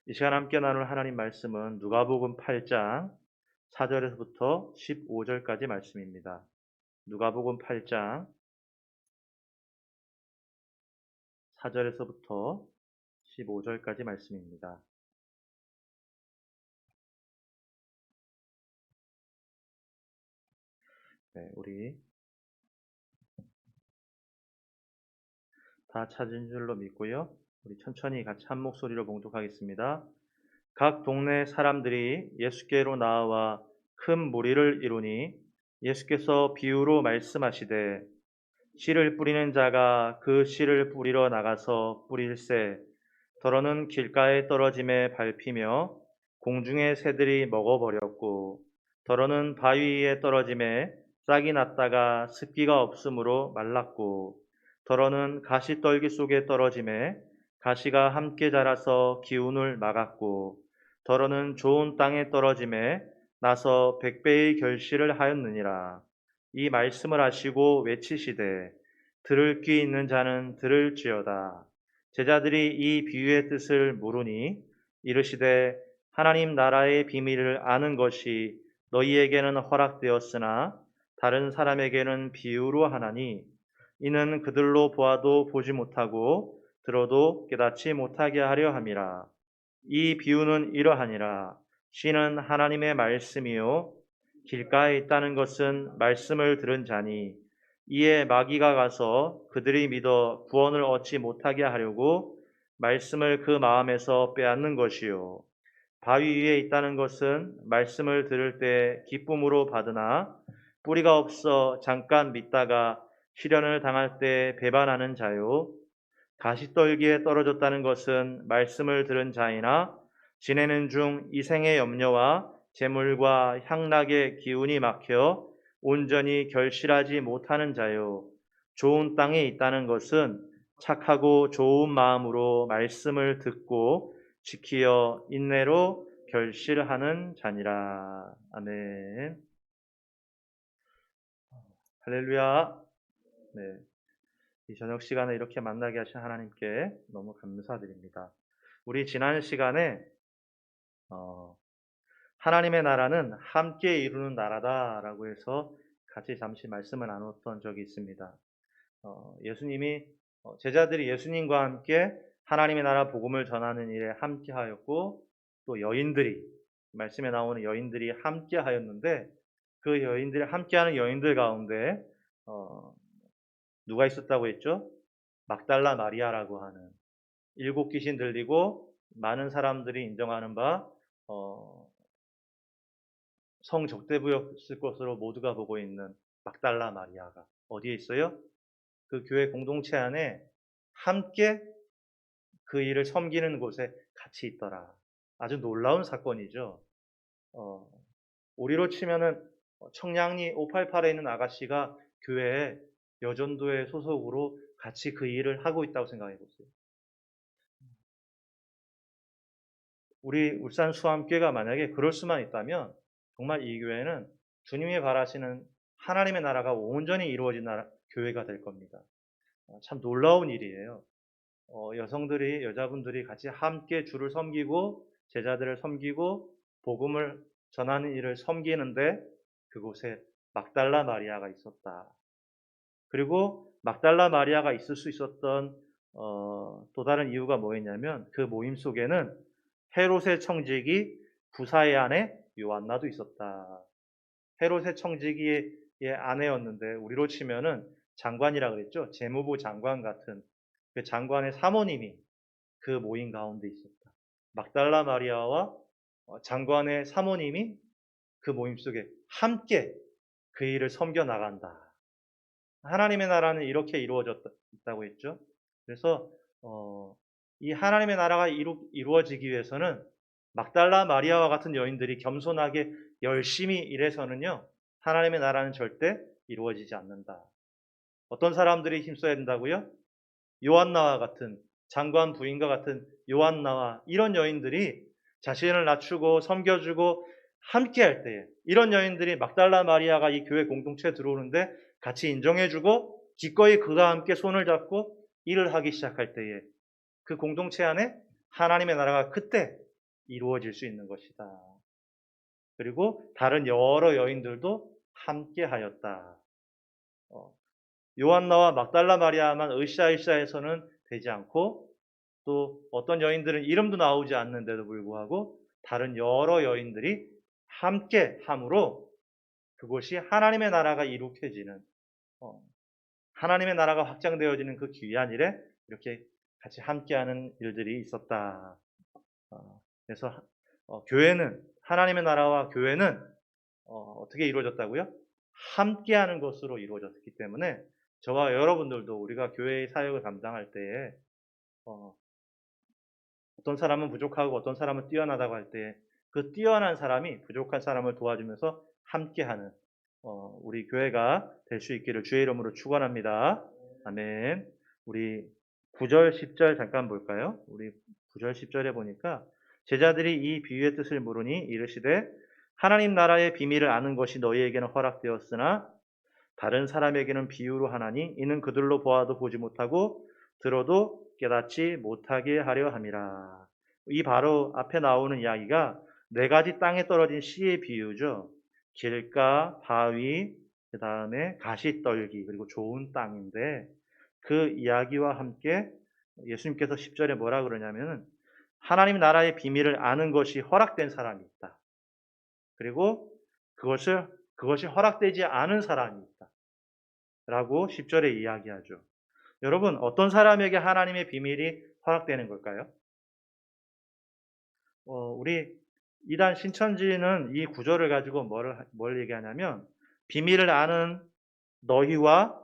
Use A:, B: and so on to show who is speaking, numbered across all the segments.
A: 이 시간 함께 나눌 하나님 말씀은 누가복음 8장 4절에서부터 15절까지 말씀입니다. 누가복음 8장 4절에서부터 15절까지 말씀입니다. 네, 우리 다 찾은 줄로 믿고요. 우리 천천히 같이 한 목소리로 봉독하겠습니다. 각 동네 사람들이 예수께로 나와 큰 무리를 이루니 예수께서 비유로 말씀하시되 씨를 뿌리는 자가 그 씨를 뿌리러 나가서 뿌릴새 더러는 길가에 떨어짐에 밟히며 공중의 새들이 먹어버렸고 더러는 바위 위에 떨어짐에 싹이 났다가 습기가 없으므로 말랐고 더러는 가시떨기 속에 떨어짐에 가시가 함께 자라서 기운을 막았고 더러는 좋은 땅에 떨어짐에 나서 100배의 결실을 하였느니라. 이 말씀을 하시고 외치시되 들을 귀 있는 자는 들을지어다. 제자들이 이 비유의 뜻을 물으니 이르시되 하나님 나라의 비밀을 아는 것이 너희에게는 허락되었으나 다른 사람에게는 비유로 하나니 이는 그들로 보아도 보지 못하고 들어도 깨닫지 못하게 하려 함이라. 이 비유는 이러하니라. 씨는 하나님의 말씀이요 길가에 있다는 것은 말씀을 들은 자니 이에 마귀가 가서 그들이 믿어 구원을 얻지 못하게 하려고 말씀을 그 마음에서 빼앗는 것이요 바위 위에 있다는 것은 말씀을 들을 때 기쁨으로 받으나 뿌리가 없어 잠깐 믿다가 시련을 당할 때 배반하는 자요 가시떨기에 떨어졌다는 것은 말씀을 들은 자이나 지내는 중 이생의 염려와 재물과 향락의 기운이 막혀 온전히 결실하지 못하는 자요. 좋은 땅에 있다는 것은 착하고 좋은 마음으로 말씀을 듣고 지키어 인내로 결실하는 자니라. 아멘. 할렐루야. 네. 이 저녁 시간에 이렇게 만나게 하신 하나님께 너무 감사드립니다. 우리 지난 시간에 하나님의 나라는 함께 이루는 나라다라고 해서 같이 잠시 말씀을 나눴던 적이 있습니다. 예수님이 제자들이 예수님과 함께 하나님의 나라 복음을 전하는 일에 함께하였고 또 여인들이 말씀에 나오는 여인들이 함께하였는데 그 여인들이 함께하는 여인들 가운데 누가 있었다고 했죠? 막달라 마리아라고 하는 7귀신 들리고 많은 사람들이 인정하는 바 성적대부였을 것으로 모두가 보고 있는 막달라 마리아가 어디에 있어요? 그 교회 공동체 안에 함께 그 일을 섬기는 곳에 같이 있더라. 아주 놀라운 사건이죠. 우리로 치면은 청량리 588에 있는 아가씨가 교회에 여전도회 소속으로 같이 그 일을 하고 있다고 생각해 보세요. 우리 울산 수암교회가 만약에 그럴 수만 있다면 정말 이 교회는 주님이 바라시는 하나님의 나라가 온전히 이루어진 교회가 될 겁니다. 참 놀라운 일이에요. 여자분들이 같이 함께 주를 섬기고 제자들을 섬기고 복음을 전하는 일을 섬기는데 그곳에 막달라 마리아가 있었다. 그리고 막달라 마리아가 있을 수 있었던 또 다른 이유가 뭐였냐면 그 모임 속에는 헤롯의 청지기 부사의 아내 요한나도 있었다. 헤롯의 청지기의 아내였는데 우리로 치면은 장관이라 그랬죠. 재무부 장관 같은 그 장관의 사모님이 그 모임 가운데 있었다. 막달라 마리아와 장관의 사모님이 그 모임 속에 함께 그 일을 섬겨 나간다. 하나님의 나라는 이렇게 이루어졌다고 했죠. 그래서 이 하나님의 나라가 이루어지기 위해서는 막달라 마리아와 같은 여인들이 겸손하게 열심히 일해서는요. 하나님의 나라는 절대 이루어지지 않는다. 어떤 사람들이 힘써야 된다고요? 요한나와 같은 장관 부인과 같은 요한나와 이런 여인들이 자신을 낮추고 섬겨주고 함께 할 때에 이런 여인들이 막달라 마리아가 이 교회 공동체에 들어오는데 같이 인정해주고 기꺼이 그가 함께 손을 잡고 일을 하기 시작할 때에 그 공동체 안에 하나님의 나라가 그때 이루어질 수 있는 것이다. 그리고 다른 여러 여인들도 함께 하였다. 요한나와 막달라 마리아만 으쌰으쌰해서는 되지 않고 또 어떤 여인들은 이름도 나오지 않는데도 불구하고 다른 여러 여인들이 함께 함으로 그것이 하나님의 나라가 이룩해지는 하나님의 나라가 확장되어지는 그 귀한 일에 이렇게 같이 함께하는 일들이 있었다. 그래서 교회는 하나님의 나라와 교회는 어떻게 이루어졌다고요? 함께하는 것으로 이루어졌기 때문에 저와 여러분들도 우리가 교회의 사역을 감당할 때에 어떤 사람은 부족하고 어떤 사람은 뛰어나다고 할 때 그 뛰어난 사람이 부족한 사람을 도와주면서 함께하는 우리 교회가 될 수 있기를 주의 이름으로 축원합니다. 아멘. 우리 9절 10절 잠깐 볼까요? 우리 9절 10절에 보니까 제자들이 이 비유의 뜻을 물으니 이르시되 하나님 나라의 비밀을 아는 것이 너희에게는 허락되었으나 다른 사람에게는 비유로 하나니 이는 그들로 보아도 보지 못하고 들어도 깨닫지 못하게 하려 함이라. 이 바로 앞에 나오는 이야기가 4가지 땅에 떨어진 씨의 비유죠. 길가, 바위, 그 다음에 가시떨기, 그리고 좋은 땅인데 그 이야기와 함께 예수님께서 10절에 뭐라 그러냐면은 하나님 나라의 비밀을 아는 것이 허락된 사람이 있다. 그리고 그것이 허락되지 않은 사람이 있다. 라고 10절에 이야기하죠. 여러분, 어떤 사람에게 하나님의 비밀이 허락되는 걸까요? 우리 이단 신천지는 이 구절을 가지고 뭘 얘기하냐면 비밀을 아는 너희와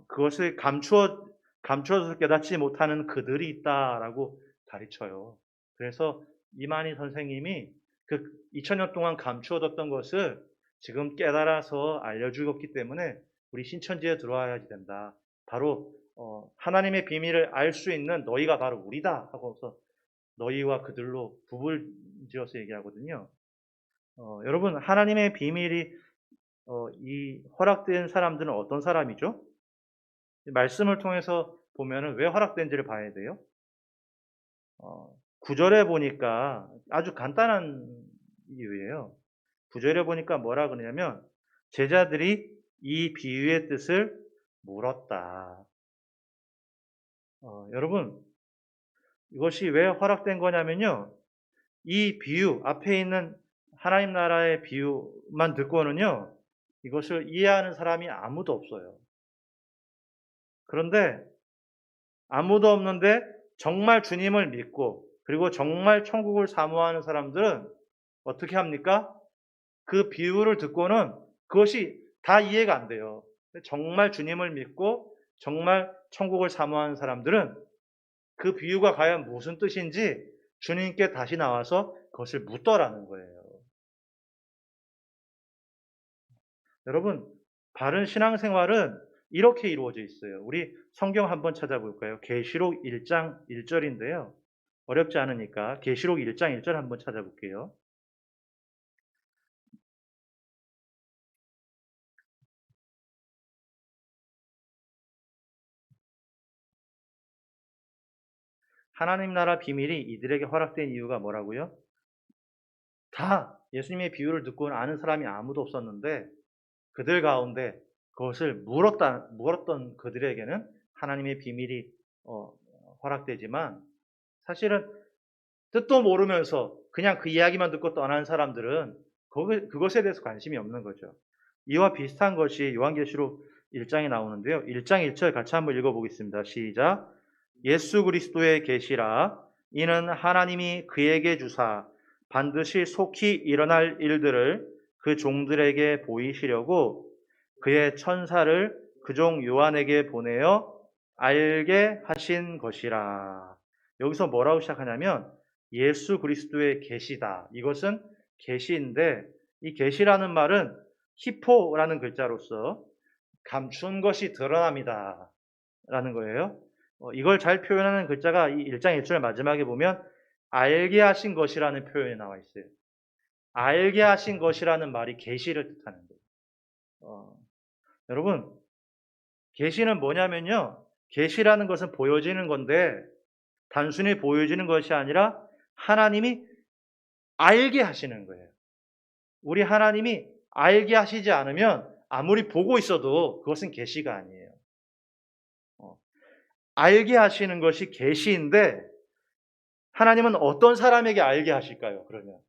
A: 그것을 감추어서 깨닫지 못하는 그들이 있다라고 가르쳐요. 그래서 이만희 선생님이 그 2000년 동안 감추어뒀던 것을 지금 깨달아서 알려주었기 때문에 우리 신천지에 들어와야 된다. 바로 하나님의 비밀을 알 수 있는 너희가 바로 우리다 하고서 너희와 그들로 부부를 지어서 얘기하거든요. 여러분 하나님의 비밀이 이 허락된 사람들은 어떤 사람이죠? 말씀을 통해서 보면은 왜 허락된지를 봐야 돼요. 9절에 보니까 아주 간단한 이유예요. 9절에 보니까 뭐라 그러냐면 제자들이 이 비유의 뜻을 물었다. 여러분 이것이 왜 허락된 거냐면요. 이 비유 앞에 있는 하나님 나라의 비유만 듣고는요. 이것을 이해하는 사람이 아무도 없어요. 그런데 아무도 없는데 정말 주님을 믿고 그리고 정말 천국을 사모하는 사람들은 어떻게 합니까? 그 비유를 듣고는 그것이 다 이해가 안 돼요. 정말 주님을 믿고 정말 천국을 사모하는 사람들은 그 비유가 과연 무슨 뜻인지 주님께 다시 나와서 그것을 묻더라는 거예요. 여러분, 바른 신앙생활은 이렇게 이루어져 있어요. 우리 성경 한번 찾아볼까요? 계시록 1장 1절인데요. 어렵지 않으니까 계시록 1장 1절 한번 찾아볼게요. 하나님 나라 비밀이 이들에게 허락된 이유가 뭐라고요? 다 예수님의 비유를 듣고는 아는 사람이 아무도 없었는데 그들 가운데 그것을 물었던 그들에게는 하나님의 비밀이 허락되지만 사실은 뜻도 모르면서 그냥 그 이야기만 듣고 떠난 사람들은 그것에 대해서 관심이 없는 거죠. 이와 비슷한 것이 요한계시록 1장에 나오는데요. 1장 1절 같이 한번 읽어보겠습니다. 시작. 예수 그리스도의 계시라 이는 하나님이 그에게 주사 반드시 속히 일어날 일들을 그 종들에게 보이시려고 그의 천사를 그 종 요한에게 보내어 알게 하신 것이라. 여기서 뭐라고 시작하냐면 예수 그리스도의 계시다. 이것은 계시인데 이 계시라는 말은 히포라는 글자로서 감춘 것이 드러납니다. 라는 거예요. 이걸 잘 표현하는 글자가 이 1장 1절 마지막에 보면 알게 하신 것이라는 표현이 나와 있어요. 알게 하신 것이라는 말이 계시를 뜻하는 거예요. 여러분 계시는 뭐냐면요. 계시라는 것은 보여지는 건데 단순히 보여지는 것이 아니라 하나님이 알게 하시는 거예요. 우리 하나님이 알게 하시지 않으면 아무리 보고 있어도 그것은 계시가 아니에요. 알게 하시는 것이 계시인데 하나님은 어떤 사람에게 알게 하실까요? 그러면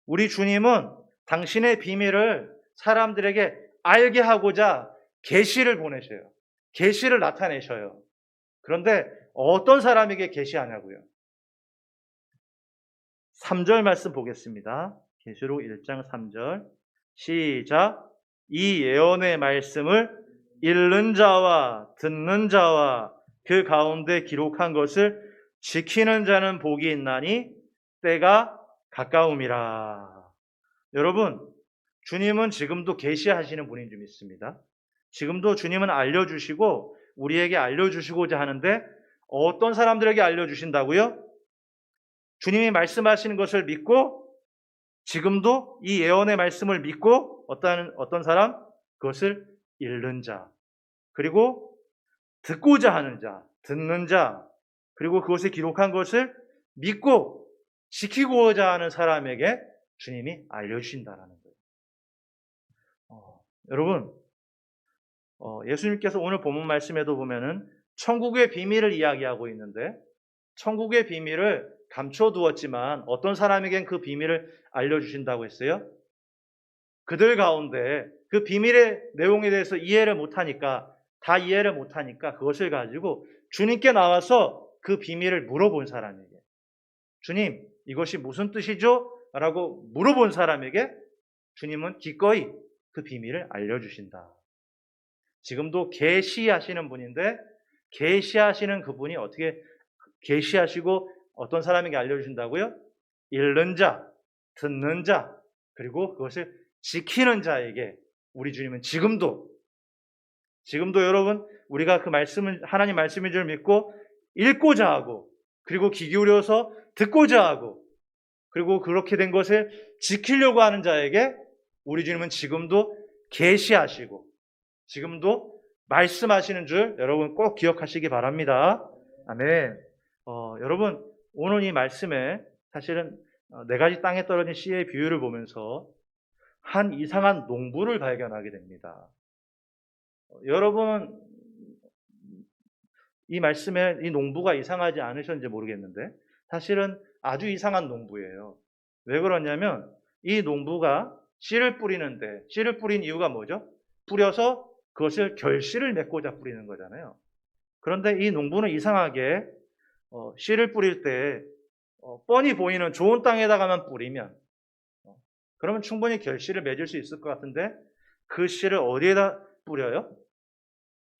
A: 우리 주님은 당신의 비밀을 사람들에게 알게 하고자 계시를 보내셔요. 계시를 나타내셔요. 그런데 어떤 사람에게 계시하냐고요? 3절 말씀 보겠습니다. 계시록 1장 3절 시작. 이 예언의 말씀을 읽는 자와 듣는 자와 그 가운데 기록한 것을 지키는 자는 복이 있나니 때가 가까움이라. 여러분, 주님은 지금도 계시하시는 분인 줄 믿습니다. 지금도 주님은 알려주시고 우리에게 알려주시고자 하는데 어떤 사람들에게 알려주신다고요? 주님이 말씀하시는 것을 믿고 지금도 이 예언의 말씀을 믿고 어떤 사람? 그것을 읽는 자, 그리고 듣고자 하는 자, 듣는 자, 그리고 그것에 기록한 것을 믿고 지키고자 하는 사람에게 주님이 알려주신다라는 거예요. 여러분, 예수님께서 오늘 본문 말씀에도 보면은 천국의 비밀을 이야기하고 있는데 천국의 비밀을 감춰두었지만 어떤 사람에겐 그 비밀을 알려주신다고 했어요? 그들 가운데 그 비밀의 내용에 대해서 다 이해를 못하니까 그것을 가지고 주님께 나와서 그 비밀을 물어본 사람에게 주님, 이것이 무슨 뜻이죠? 라고 물어본 사람에게 주님은 기꺼이 그 비밀을 알려주신다. 지금도 계시하시는 분인데 계시하시는 그분이 어떻게 계시하시고 어떤 사람에게 알려주신다고요? 읽는 자, 듣는 자, 그리고 그것을 지키는 자에게 우리 주님은 지금도 여러분 우리가 그 말씀은 하나님 말씀인 줄 믿고 읽고자 하고 그리고 귀 기울여서 듣고자 하고 그리고 그렇게 된 것을 지키려고 하는 자에게 우리 주님은 지금도 계시하시고 지금도 말씀하시는 줄 여러분 꼭 기억하시기 바랍니다. 아멘. 여러분 오늘 이 말씀에 사실은 4가지 땅에 떨어진 씨의 비유를 보면서 한 이상한 농부를 발견하게 됩니다. 여러분 이 말씀에 이 농부가 이상하지 않으셨는지 모르겠는데 사실은 아주 이상한 농부예요. 왜 그러냐면 이 농부가 씨를 뿌리는데 씨를 뿌린 이유가 뭐죠? 뿌려서 그것을 결실을 맺고자 뿌리는 거잖아요. 그런데 이 농부는 이상하게 씨를 뿌릴 때 뻔히 보이는 좋은 땅에다가만 뿌리면 그러면 충분히 결실을 맺을 수 있을 것 같은데 그 씨를 어디에다 뿌려요?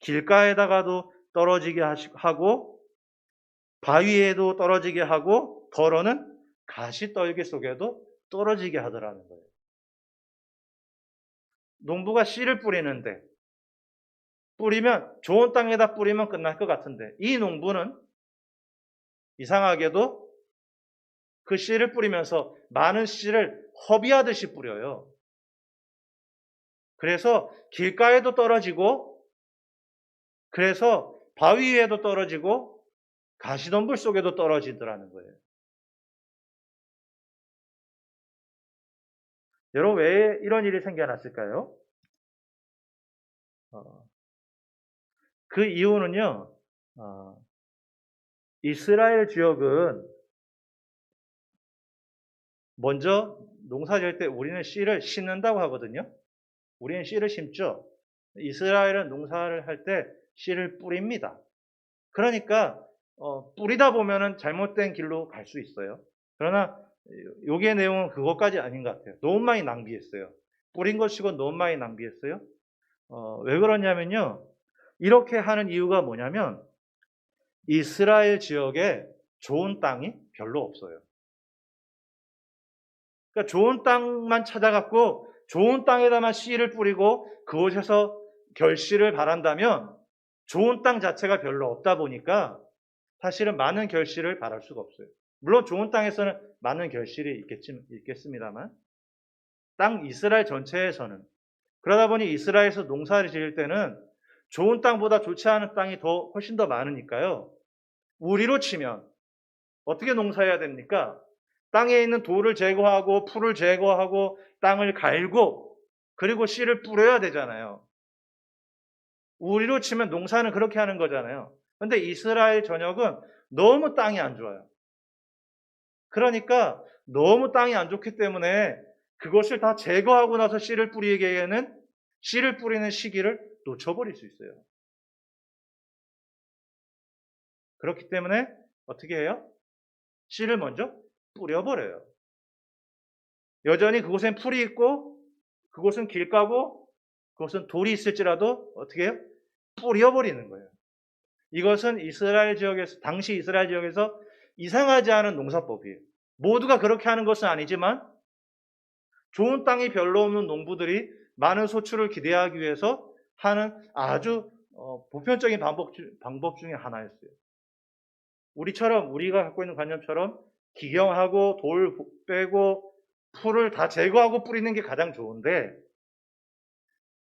A: 길가에다가도 떨어지게 하고 바위에도 떨어지게 하고 더러는 가시떨기 속에도 떨어지게 하더라는 거예요. 농부가 씨를 뿌리는데 뿌리면 좋은 땅에다 뿌리면 끝날 것 같은데 이 농부는 이상하게도 그 씨를 뿌리면서 많은 씨를 허비하듯이 뿌려요. 그래서 길가에도 떨어지고 그래서 바위 위에도 떨어지고 가시덤불 속에도 떨어지더라는 거예요. 여러분 왜 이런 일이 생겨났을까요? 그 이유는요. 이스라엘 지역은 먼저 농사 지을 때 우리는 씨를 심는다고 하거든요. 우리는 씨를 심죠. 이스라엘은 농사를 할 때 씨를 뿌립니다. 그러니까 뿌리다 보면은 잘못된 길로 갈 수 있어요. 그러나 요게 내용은 그것까지 아닌 것 같아요. 너무 많이 낭비했어요. 뿌린 것 치고 너무 많이 낭비했어요. 왜 그러냐면요. 이렇게 하는 이유가 뭐냐면 이스라엘 지역에 좋은 땅이 별로 없어요. 그러니까 좋은 땅만 찾아갖고 좋은 땅에다만 씨를 뿌리고 그곳에서 결실을 바란다면 좋은 땅 자체가 별로 없다 보니까 사실은 많은 결실을 바랄 수가 없어요. 물론 좋은 땅에서는 많은 결실이 있겠습니다만 땅 이스라엘 전체에서는 그러다 보니 이스라엘에서 농사를 지을 때는 좋은 땅보다 좋지 않은 땅이 훨씬 더 많으니까요. 우리로 치면 어떻게 농사해야 됩니까? 땅에 있는 돌을 제거하고 풀을 제거하고 땅을 갈고 그리고 씨를 뿌려야 되잖아요. 우리로 치면 농사는 그렇게 하는 거잖아요. 근데 이스라엘 전역은 너무 땅이 안 좋아요. 그러니까 너무 땅이 안 좋기 때문에 그것을 다 제거하고 나서 씨를 뿌리기에는 씨를 뿌리는 시기를 놓쳐버릴 수 있어요. 그렇기 때문에 어떻게 해요? 씨를 먼저 뿌려버려요. 여전히 그곳엔 풀이 있고 그곳은 길가고 그곳은 돌이 있을지라도 어떻게 해요? 뿌려버리는 거예요. 이것은 이스라엘 지역에서 당시 이스라엘 지역에서 이상하지 않은 농사법이에요. 모두가 그렇게 하는 것은 아니지만 좋은 땅이 별로 없는 농부들이 많은 소출을 기대하기 위해서 하는 아주 보편적인 방법 중에 하나였어요. 우리가 갖고 있는 관념처럼 기경하고 돌 빼고 풀을 다 제거하고 뿌리는 게 가장 좋은데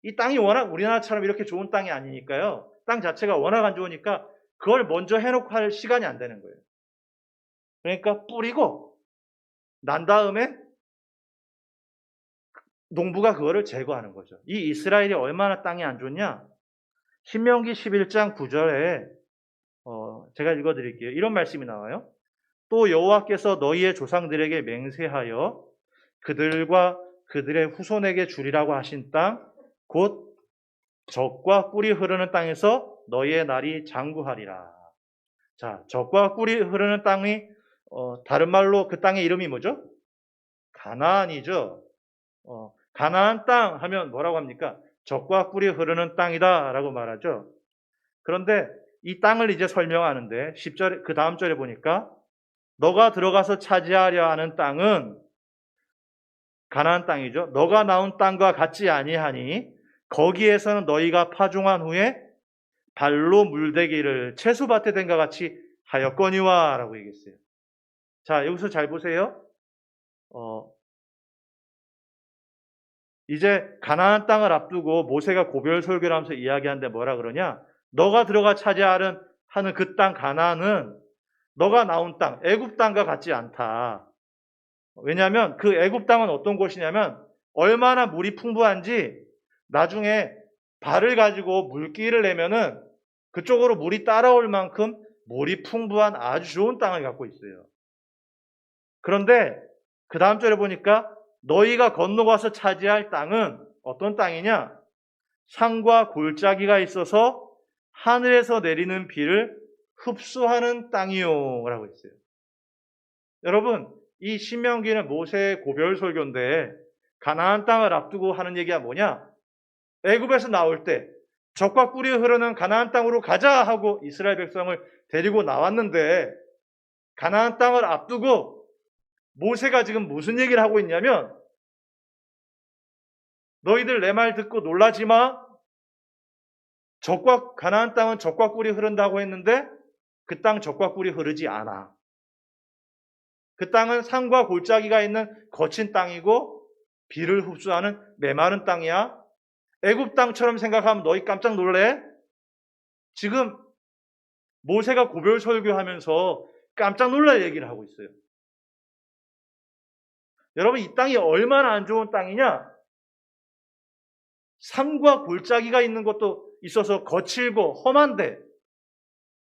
A: 이 땅이 워낙 우리나라처럼 이렇게 좋은 땅이 아니니까요. 땅 자체가 워낙 안 좋으니까 그걸 먼저 해놓고 할 시간이 안 되는 거예요. 그러니까 뿌리고 난 다음에 농부가 그거를 제거하는 거죠. 이 이스라엘이 얼마나 땅이 안 좋냐? 신명기 11장 9절에 제가 읽어드릴게요. 이런 말씀이 나와요. 또 여호와께서 너희의 조상들에게 맹세하여 그들과 그들의 후손에게 주리라고 하신 땅, 곧 젖과 꿀이 흐르는 땅에서 너희의 날이 장구하리라. 자, 젖과 꿀이 흐르는 땅이 다른 말로 그 땅의 이름이 뭐죠? 가나안이죠. 가나안 땅 하면 뭐라고 합니까? 젖과 꿀이 흐르는 땅이다라고 말하죠. 그런데 이 땅을 이제 설명하는데 10절 그 다음 절에 보니까 너가 들어가서 차지하려 하는 땅은 가나안 땅이죠. 너가 나온 땅과 같지 아니하니 거기에서는 너희가 파종한 후에 발로 물대기를 채소밭에 된 것 같이 하였거니와 라고 얘기했어요. 자, 여기서 잘 보세요. 이제 가나안 땅을 앞두고 모세가 고별 설교를 하면서 이야기하는데 뭐라 그러냐? 너가 들어가 차지하는 그 땅 가나안은 너가 나온 땅, 애굽 땅과 같지 않다. 왜냐하면 그 애굽 땅은 어떤 곳이냐면 얼마나 물이 풍부한지 나중에 발을 가지고 물길을 내면은 그쪽으로 물이 따라올 만큼 물이 풍부한 아주 좋은 땅을 갖고 있어요. 그런데 그 다음 절에 보니까 너희가 건너가서 차지할 땅은 어떤 땅이냐? 산과 골짜기가 있어서 하늘에서 내리는 비를 흡수하는 땅이요 라고 했어요. 여러분, 이 신명기는 모세의 고별 설교인데 가나안 땅을 앞두고 하는 얘기가 뭐냐? 애굽에서 나올 때 젖과 꿀이 흐르는 가나안 땅으로 가자 하고 이스라엘 백성을 데리고 나왔는데 가나안 땅을 앞두고 모세가 지금 무슨 얘기를 하고 있냐면 너희들 내 말 듣고 놀라지 마. 가나안 땅은 젖과 꿀이 흐른다고 했는데 그 땅 젖과 꿀이 흐르지 않아. 그 땅은 산과 골짜기가 있는 거친 땅이고 비를 흡수하는 메마른 땅이야. 애굽 땅처럼 생각하면 너희 깜짝 놀래? 지금 모세가 고별 설교하면서 깜짝 놀랄 얘기를 하고 있어요. 여러분, 이 땅이 얼마나 안 좋은 땅이냐? 산과 골짜기가 있는 것도 있어서 거칠고 험한데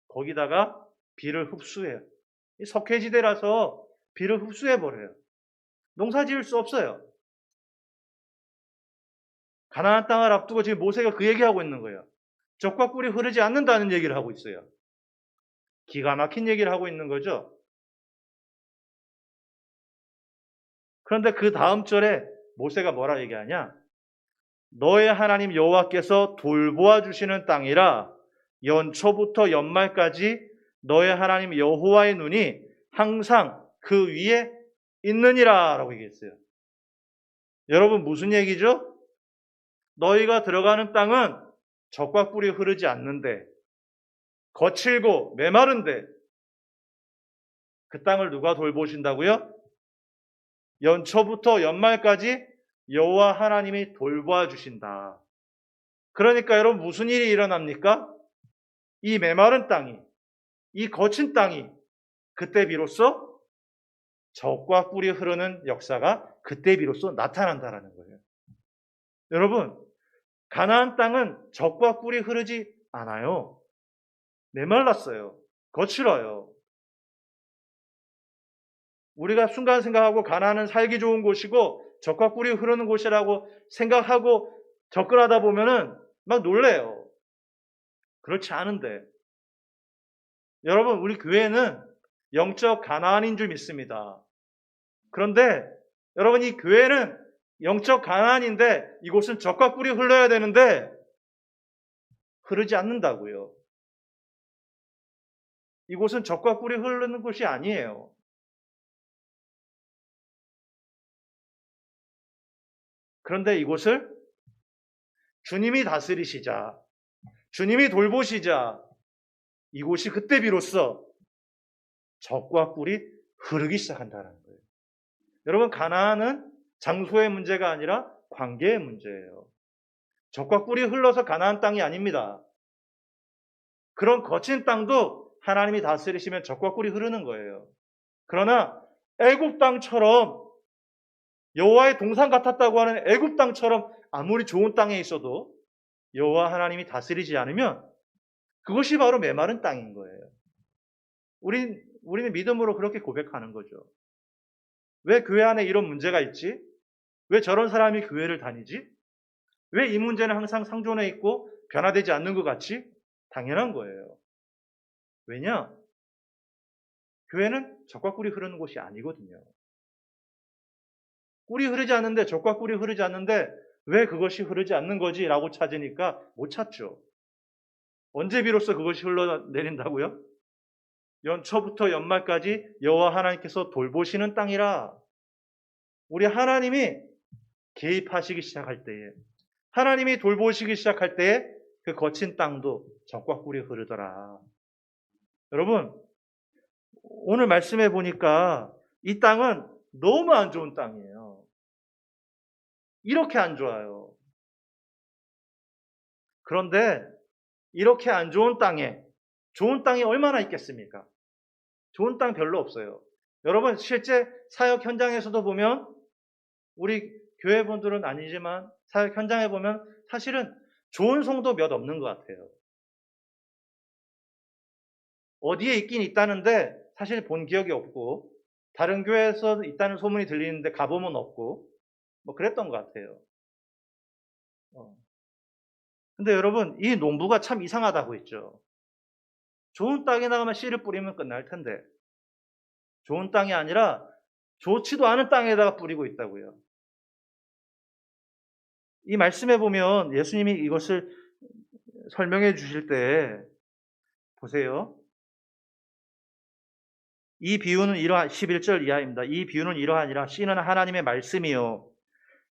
A: 거기다가 비를 흡수해요. 석회지대라서 비를 흡수해버려요. 농사 지을 수 없어요. 가나안 땅을 앞두고 지금 모세가 그 얘기하고 있는 거예요. 젖과 꿀이 흐르지 않는다는 얘기를 하고 있어요. 기가 막힌 얘기를 하고 있는 거죠. 그런데 그 다음 절에 모세가 뭐라 얘기하냐? 너의 하나님 여호와께서 돌보아 주시는 땅이라 연초부터 연말까지 너의 하나님 여호와의 눈이 항상 그 위에 있느니라 라고 얘기했어요. 여러분, 무슨 얘기죠? 너희가 들어가는 땅은 젖과 꿀이 흐르지 않는데 거칠고 메마른데 그 땅을 누가 돌보신다고요? 연초부터 연말까지 여호와 하나님이 돌보아 주신다. 그러니까 여러분, 무슨 일이 일어납니까? 이 메마른 땅이 이 거친 땅이 그때 비로소 젖과 꿀이 흐르는 역사가 그때 비로소 나타난다라는 거예요. 여러분, 가나안 땅은 젖과 꿀이 흐르지 않아요. 메말랐어요. 거칠어요. 우리가 순간 생각하고 가나안은 살기 좋은 곳이고 젖과 꿀이 흐르는 곳이라고 생각하고 접근하다 보면은 막 놀래요. 그렇지 않은데. 여러분, 우리 교회는 영적 가나안인 줄 믿습니다. 그런데 여러분, 이 교회는 영적 가나안인데 이곳은 젖과 꿀이 흘러야 되는데 흐르지 않는다고요. 이곳은 젖과 꿀이 흐르는 곳이 아니에요. 그런데 이곳을 주님이 다스리시자, 주님이 돌보시자, 이곳이 그때 비로소 젖과 꿀이 흐르기 시작한다는 거예요. 여러분, 가나안은 장소의 문제가 아니라 관계의 문제예요. 젖과 꿀이 흘러서 가나안 땅이 아닙니다. 그런 거친 땅도 하나님이 다스리시면 젖과 꿀이 흐르는 거예요. 그러나 애굽 땅처럼 여호와의 동산 같았다고 하는 애굽 땅처럼 아무리 좋은 땅에 있어도 여호와 하나님이 다스리지 않으면 그것이 바로 메마른 땅인 거예요. 우리는 믿음으로 그렇게 고백하는 거죠. 왜 교회 안에 이런 문제가 있지? 왜 저런 사람이 교회를 다니지? 왜 이 문제는 항상 상존해 있고 변화되지 않는 것 같지? 당연한 거예요. 왜냐? 교회는 젖과 꿀이 흐르는 곳이 아니거든요. 꿀이 흐르지 않는데, 젖과 꿀이 흐르지 않는데 왜 그것이 흐르지 않는 거지? 라고 찾으니까 못 찾죠. 언제 비로소 그것이 흘러내린다고요? 연초부터 연말까지 여호와 하나님께서 돌보시는 땅이라. 우리 하나님이 개입하시기 시작할 때에, 하나님이 돌보시기 시작할 때에 그 거친 땅도 젖과 꿀이 흐르더라. 여러분, 오늘 말씀해 보니까 이 땅은 너무 안 좋은 땅이에요. 이렇게 안 좋아요. 그런데 이렇게 안 좋은 땅에 좋은 땅이 얼마나 있겠습니까? 좋은 땅 별로 없어요. 여러분, 실제 사역 현장에서도 보면 우리 교회분들은 아니지만 사역 현장에 보면 사실은 좋은 성도 몇 없는 것 같아요. 어디에 있긴 있다는데 사실 본 기억이 없고 다른 교회에서 있다는 소문이 들리는데 가보면 없고 뭐 그랬던 것 같아요. 근데 여러분, 이 농부가 참 이상하다고 했죠. 좋은 땅에 나가면 씨를 뿌리면 끝날 텐데 좋은 땅이 아니라 좋지도 않은 땅에다가 뿌리고 있다고요. 이 말씀에 보면 예수님이 이것을 설명해 주실 때 보세요. 이 비유는 이러한 11절 이하입니다. 이 비유는 이러하니라. 씨는 하나님의 말씀이요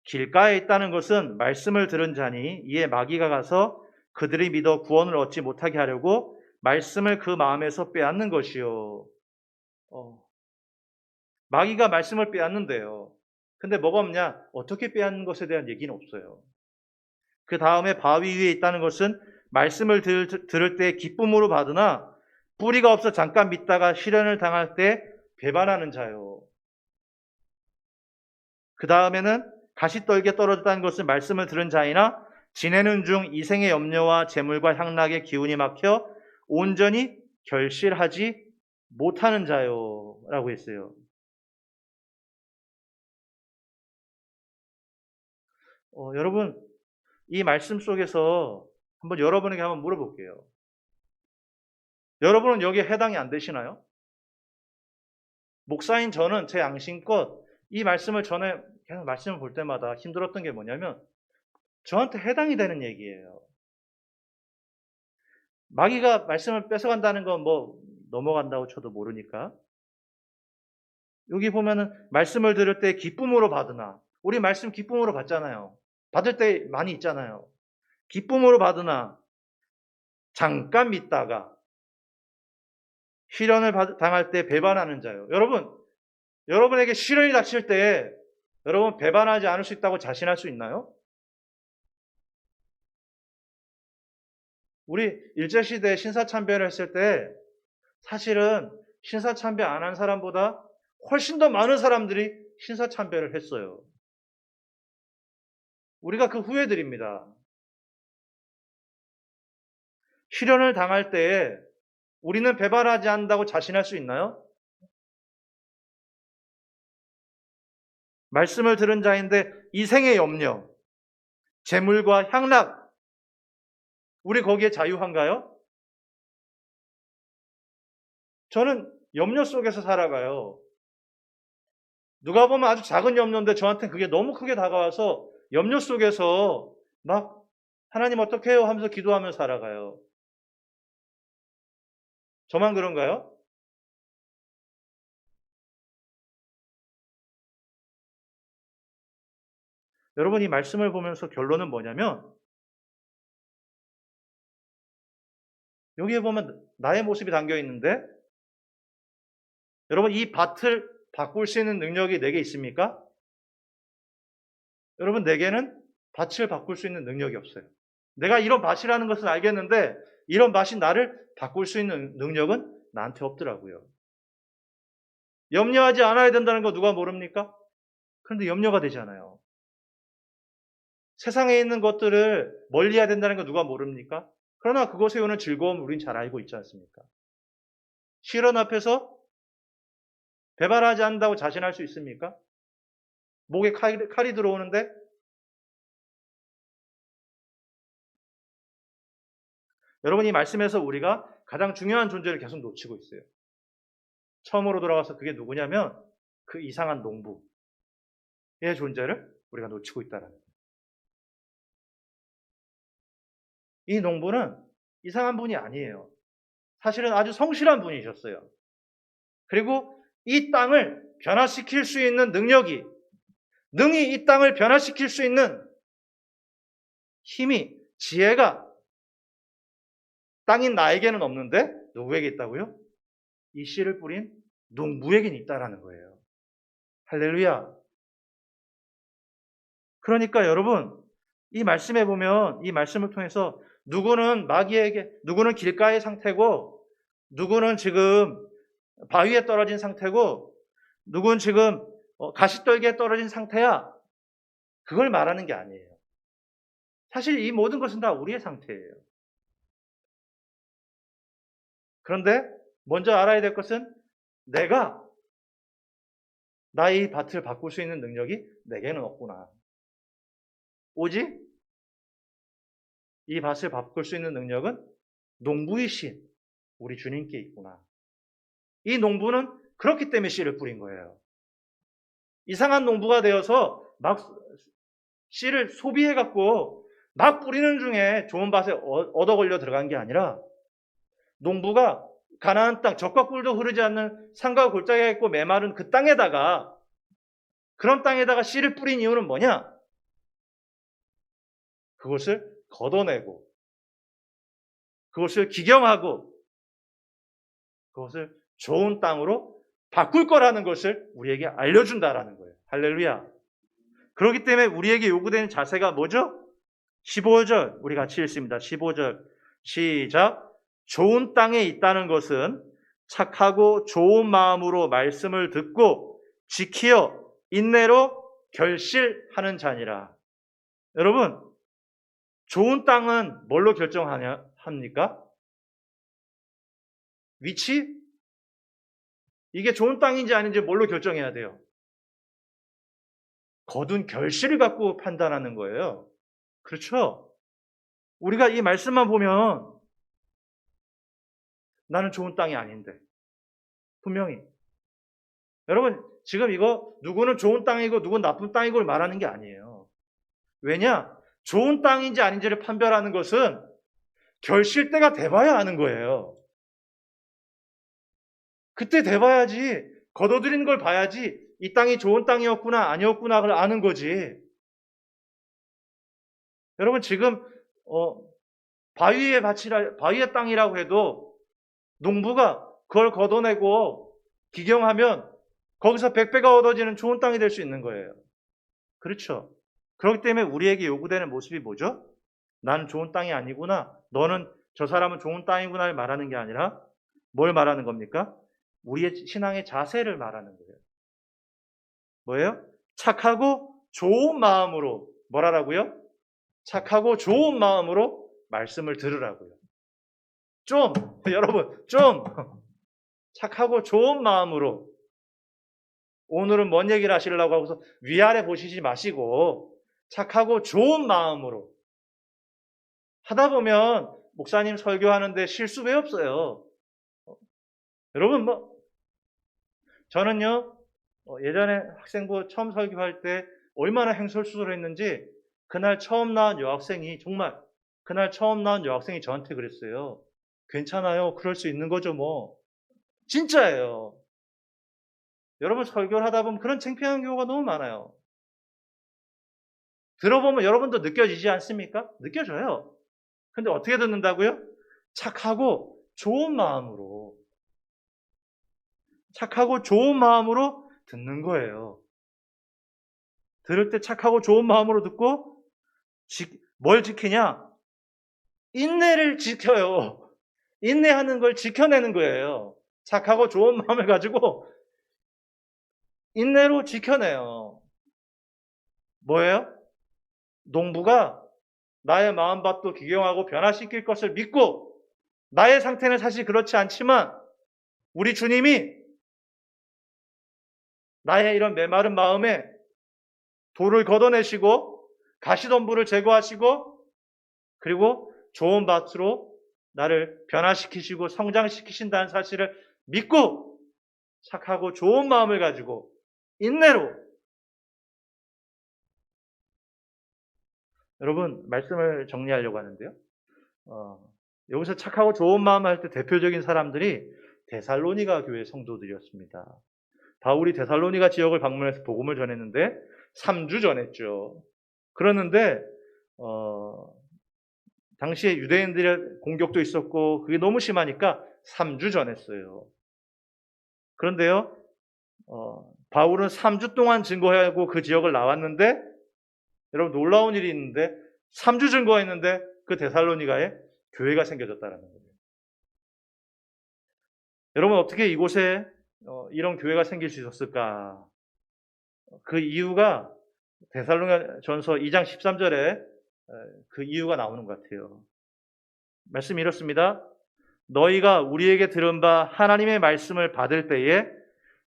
A: 길가에 있다는 것은 말씀을 들은 자니 이에 마귀가 가서 그들이 믿어 구원을 얻지 못하게 하려고 말씀을 그 마음에서 빼앗는 것이요. 마귀가 말씀을 빼앗는데요. 근데 뭐가 없냐? 어떻게 빼앗는 것에 대한 얘기는 없어요. 그 다음에 바위 위에 있다는 것은 말씀을 들을 때 기쁨으로 받으나 뿌리가 없어 잠깐 믿다가 시련을 당할 때 배반하는 자요. 그 다음에는 가시떨게 떨어졌다는 것은 말씀을 들은 자이나 지내는 중 이생의 염려와 재물과 향락의 기운이 막혀 온전히 결실하지 못하는 자요. 라고 했어요. 여러분, 이 말씀 속에서 한번 여러분에게 한번 물어볼게요. 여러분은 여기에 해당이 안 되시나요? 목사인 저는 제 양심껏 이 말씀을 전에 계속 말씀을 볼 때마다 힘들었던 게 뭐냐면 저한테 해당이 되는 얘기예요. 마귀가 말씀을 뺏어간다는 건 뭐 넘어간다고 쳐도 모르니까. 여기 보면은 말씀을 들을 때 기쁨으로 받으나, 우리 말씀 기쁨으로 받잖아요. 받을 때 많이 있잖아요. 기쁨으로 받으나 잠깐 믿다가 시련을 당할 때 배반하는 자요. 여러분에게 시련이 닥칠 때 여러분 배반하지 않을 수 있다고 자신할 수 있나요? 우리 일제시대에 신사참배를 했을 때 사실은 신사참배 안 한 사람보다 훨씬 더 많은 사람들이 신사참배를 했어요. 우리가 그 후회드립니다. 시련을 당할 때에 우리는 배반하지 않는다고 자신할 수 있나요? 말씀을 들은 자인데 이생의 염려, 재물과 향락, 우리 거기에 자유한가요? 저는 염려 속에서 살아가요. 누가 보면 아주 작은 염려인데 저한테 그게 너무 크게 다가와서 염려 속에서 막 하나님 어떻게 해요? 하면서 기도하며 살아가요. 저만 그런가요? 여러분 이 말씀을 보면서 결론은 뭐냐면 여기에 보면 나의 모습이 담겨 있는데 여러분 이 밭을 바꿀 수 있는 능력이 내게 있습니까? 여러분 내게는 밭을 바꿀 수 있는 능력이 없어요. 내가 이런 밭이라는 것을 알겠는데 이런 밭이 나를 바꿀 수 있는 능력은 나한테 없더라고요. 염려하지 않아야 된다는 거 누가 모릅니까? 그런데 염려가 되잖아요. 세상에 있는 것들을 멀리해야 된다는 거 누가 모릅니까? 그러나 그것에 오는 즐거움 우린 잘 알고 있지 않습니까? 시련 앞에서 배반하지 않는다고 자신할 수 있습니까? 목에 칼이 들어오는데 여러분 이 말씀에서 우리가 가장 중요한 존재를 계속 놓치고 있어요. 처음으로 돌아와서 그게 누구냐면 그 이상한 농부의 존재를 우리가 놓치고 있다는 거예요. 이 농부는 이상한 분이 아니에요. 사실은 아주 성실한 분이셨어요. 그리고 이 땅을 변화시킬 수 있는 능력이 능히 이 땅을 변화시킬 수 있는 힘이 지혜가 땅인 나에게는 없는데 누구에게 있다고요? 이 씨를 뿌린 농부에게는 있다라는 거예요. 할렐루야. 그러니까 여러분 이 말씀에 보면 이 말씀을 통해서 누구는 마귀에게 누구는 길가의 상태고 누구는 지금 바위에 떨어진 상태고 누구는 지금 가시떨기에 떨어진 상태야. 그걸 말하는 게 아니에요. 사실 이 모든 것은 다 우리의 상태예요. 그런데 먼저 알아야 될 것은 내가 나의 밭을 바꿀 수 있는 능력이 내게는 없구나. 오직 이 밭을 바꿀 수 있는 능력은 농부이신 우리 주님께 있구나. 이 농부는 그렇기 때문에 씨를 뿌린 거예요. 이상한 농부가 되어서 막 씨를 소비해갖고 막 뿌리는 중에 좋은 밭에 얻어 걸려 들어간 게 아니라 농부가 가나안 땅, 젖과 꿀도 흐르지 않는 산과 골짜기가 있고 메마른 그 땅에다가 그런 땅에다가 씨를 뿌린 이유는 뭐냐? 그것을 걷어내고 그것을 기경하고 그것을 좋은 땅으로 바꿀 거라는 것을 우리에게 알려준다라는 거예요. 할렐루야. 그렇기 때문에 우리에게 요구되는 자세가 뭐죠? 15절 우리 같이 읽습니다. 15절 시작. 좋은 땅에 있다는 것은 착하고 좋은 마음으로 말씀을 듣고 지키어 인내로 결실하는 자니라. 여러분 좋은 땅은 뭘로 합니까? 위치? 이게 좋은 땅인지 아닌지 뭘로 결정해야 돼요? 거둔 결실을 갖고 판단하는 거예요. 그렇죠? 우리가 이 말씀만 보면 나는 좋은 땅이 아닌데 분명히 여러분 지금 이거 누구는 좋은 땅이고 누구는 나쁜 땅이고를 말하는 게 아니에요. 왜냐? 좋은 땅인지 아닌지를 판별하는 것은 결실대가 돼봐야 아는 거예요. 그때 돼봐야지 걷어들이는 걸 봐야지 이 땅이 좋은 땅이었구나 아니었구나를 아는 거지. 여러분 지금 바위의 땅이라고 해도 농부가 그걸 걷어내고 기경하면 거기서 100배가 얻어지는 좋은 땅이 될 수 있는 거예요. 그렇죠? 그렇기 때문에 우리에게 요구되는 모습이 뭐죠? 나는 좋은 땅이 아니구나. 너는 저 사람은 좋은 땅이구나를 말하는 게 아니라 뭘 말하는 겁니까? 우리의 신앙의 자세를 말하는 거예요. 뭐예요? 착하고 좋은 마음으로 뭐라라고요? 착하고 좋은 마음으로 말씀을 들으라고요. 좀 여러분 좀 착하고 좋은 마음으로 오늘은 뭔 얘기를 하시려고 하고서 위아래 보시지 마시고 착하고 좋은 마음으로 하다 보면 목사님 설교하는데 실수 왜 없어요? 여러분 저는요 예전에 학생부 처음 설교할 때 얼마나 행설수설을 했는지 그날 처음 나온 여학생이 저한테 그랬어요. 괜찮아요. 그럴 수 있는 거죠 뭐. 진짜예요. 여러분 설교를 하다 보면 그런 창피한 경우가 너무 많아요. 들어보면 여러분도 느껴지지 않습니까? 느껴져요. 근데 어떻게 듣는다고요? 착하고 좋은 마음으로 듣는 거예요. 들을 때 착하고 좋은 마음으로 듣고 뭘 지키냐? 인내를 지켜요. 인내하는 걸 지켜내는 거예요. 착하고 좋은 마음을 가지고 인내로 지켜내요. 뭐예요? 농부가 나의 마음밭도 기경하고 변화시킬 것을 믿고 나의 상태는 사실 그렇지 않지만 우리 주님이 나의 이런 메마른 마음에 돌을 걷어내시고 가시덤불을 제거하시고 그리고 좋은 밭으로 나를 변화시키시고 성장시키신다는 사실을 믿고 착하고 좋은 마음을 가지고 인내로 여러분 말씀을 정리하려고 하는데요. 여기서 착하고 좋은 마음을 할 때 대표적인 사람들이 데살로니가 교회 성도들이었습니다. 바울이 데살로니가 지역을 방문해서 복음을 전했는데 3주 전했죠. 그러는데 당시에 유대인들의 공격도 있었고 그게 너무 심하니까 3주 전했어요. 그런데요, 바울은 3주 동안 증거하고 그 지역을 나왔는데 여러분 놀라운 일이 있는데 3주 증거했는데 그 데살로니가에 교회가 생겨졌다는 거예요. 여러분 어떻게 이곳에 이런 교회가 생길 수 있었을까? 그 이유가 데살로니가 전서 2장 13절에 그 이유가 나오는 것 같아요. 말씀이 이렇습니다. 너희가 우리에게 들은 바 하나님의 말씀을 받을 때에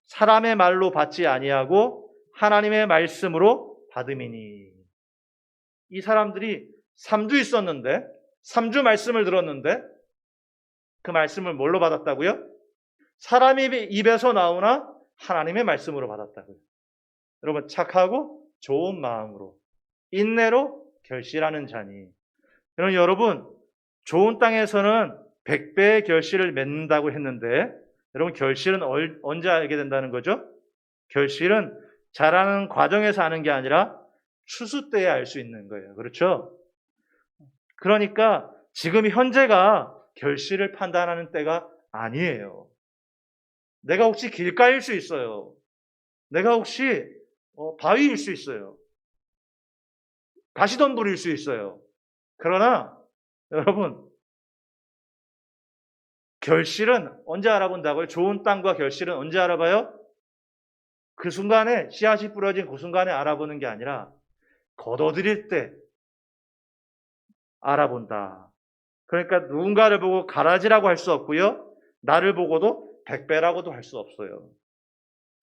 A: 사람의 말로 받지 아니하고 하나님의 말씀으로 받음이니. 이 사람들이 3주 있었는데 3주 말씀을 들었는데 그 말씀을 뭘로 받았다고요? 사람의 입에서 나오나 하나님의 말씀으로 받았다고요. 여러분 착하고 좋은 마음으로 인내로 결실하는 자니. 여러분 좋은 땅에서는 100배의 결실을 맺는다고 했는데 여러분 결실은 언제 알게 된다는 거죠? 결실은 자라는 과정에서 아는 게 아니라 추수 때에 알 수 있는 거예요. 그렇죠? 그러니까 지금 현재가 결실을 판단하는 때가 아니에요. 내가 혹시 길가일 수 있어요. 내가 혹시 바위일 수 있어요. 가시덤불일 수 있어요. 그러나 여러분 결실은 언제 알아본다고요? 좋은 땅과 결실은 언제 알아봐요? 그 순간에 씨앗이 뿌려진 그 순간에 알아보는 게 아니라 걷어들일 때 알아본다. 그러니까 누군가를 보고 가라지라고 할 수 없고요. 나를 보고도 100배라고도 할 수 없어요.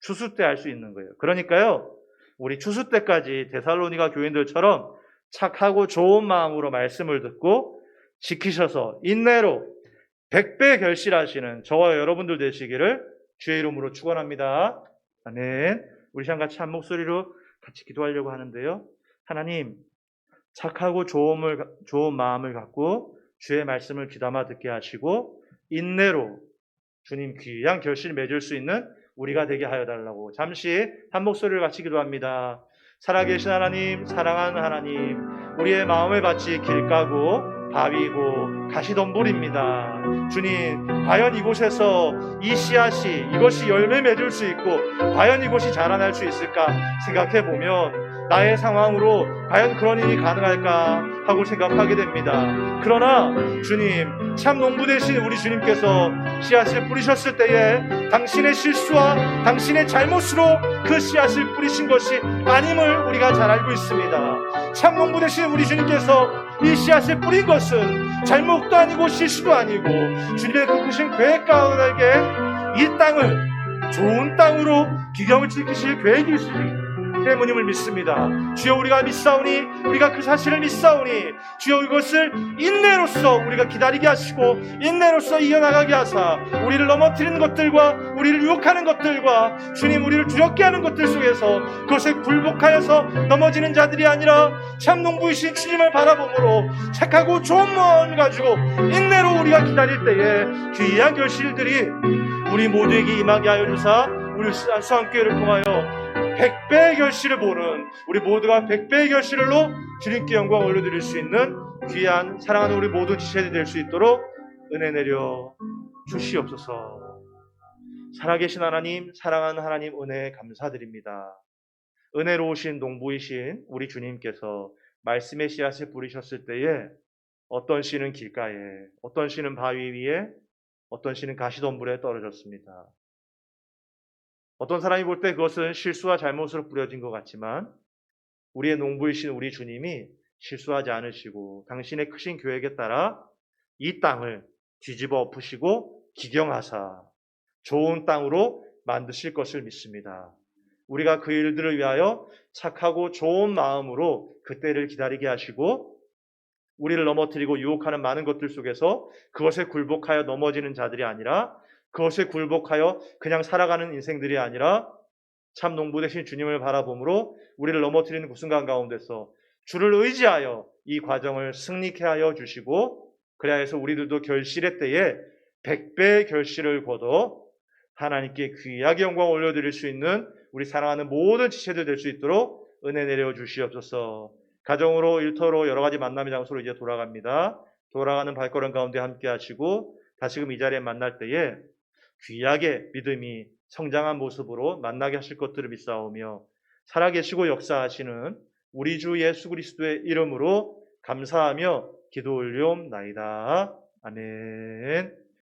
A: 추수 때 알 수 있는 거예요. 그러니까요. 우리 추수 때까지 데살로니가 교인들처럼 착하고 좋은 마음으로 말씀을 듣고 지키셔서 인내로 100배 결실하시는 저와 여러분들 되시기를 주의 이름으로 축원합니다. 아멘. 우리 시간 같이 한 목소리로 같이 기도하려고 하는데요. 하나님, 착하고 좋은 마음을 갖고 주의 말씀을 귀담아 듣게 하시고 인내로 주님 귀한 결실 맺을 수 있는 우리가 되게 하여 달라고 잠시 한 목소리를 같이 기도합니다. 살아계신 하나님, 사랑하는 하나님, 우리의 마음을 밭이 길가고 바위고 가시덤불입니다. 주님, 과연 이곳에서 이 씨앗이 이것이 열매 맺을 수 있고 과연 이곳이 자라날 수 있을까 생각해 보면 나의 상황으로 과연 그런 일이 가능할까 하고 생각하게 됩니다. 그러나 주님, 참 농부 되신 우리 주님께서 씨앗을 뿌리셨을 때에 당신의 실수와 당신의 잘못으로 그 씨앗을 뿌리신 것이 아님을 우리가 잘 알고 있습니다. 참 농부 되신 우리 주님께서 이 씨앗을 뿌린 것은 잘못도 아니고 실수도 아니고 주님의 그 크신 계획 가운데 이 땅을 좋은 땅으로 기경을 지키실 계획이 있으시기 때문임을 믿습니다. 주여, 우리가 믿사오니, 우리가 그 사실을 믿사오니 주여, 이것을 인내로서 우리가 기다리게 하시고 인내로서 이어나가게 하사 우리를 넘어뜨리는 것들과 우리를 유혹하는 것들과 주님, 우리를 두렵게 하는 것들 속에서 그것에 굴복하여서 넘어지는 자들이 아니라 참 농부이신 주님을 바라보므로 착하고 좋은 마음을 가지고 인내로 우리가 기다릴 때에 귀한 결실들이 우리 모두에게 임하게 하여 주사 우리 수양교회를 통하여 100배의 결실을 보는 우리 모두가 100배의 결실로 주님께 영광을 올려드릴 수 있는 귀한 사랑하는 우리 모든 지체들이 될 수 있도록 은혜 내려 주시옵소서. 살아계신 하나님, 사랑하는 하나님, 은혜에 감사드립니다. 은혜로우신 농부이신 우리 주님께서 말씀의 씨앗을 뿌리셨을 때에 어떤 씨는 길가에, 어떤 씨는 바위 위에, 어떤 씨는 가시덤불에 떨어졌습니다. 어떤 사람이 볼 때 그것은 실수와 잘못으로 뿌려진 것 같지만 우리의 농부이신 우리 주님이 실수하지 않으시고 당신의 크신 계획에 따라 이 땅을 뒤집어 엎으시고 기경하사 좋은 땅으로 만드실 것을 믿습니다. 우리가 그 일들을 위하여 착하고 좋은 마음으로 그때를 기다리게 하시고 우리를 넘어뜨리고 유혹하는 많은 것들 속에서 그것에 굴복하여 넘어지는 자들이 아니라 그것에 굴복하여 그냥 살아가는 인생들이 아니라 참 농부 되신 주님을 바라보므로 우리를 넘어뜨리는 그 순간 가운데서 주를 의지하여 이 과정을 승리케 하여 주시고 그래야 해서 우리들도 결실의 때에 100배의 결실을 거둬 하나님께 귀하게 영광을 올려드릴 수 있는 우리 사랑하는 모든 지체들 될 수 있도록 은혜 내려 주시옵소서. 가정으로 일터로 여러 가지 만남의 장소로 이제 돌아갑니다. 돌아가는 발걸음 가운데 함께 하시고 다시금 이 자리에 만날 때에 귀하게 믿음이 성장한 모습으로 만나게 하실 것들을 믿사오며 살아계시고 역사하시는 우리 주 예수 그리스도의 이름으로 감사하며 기도 올리옵나이다. 아멘.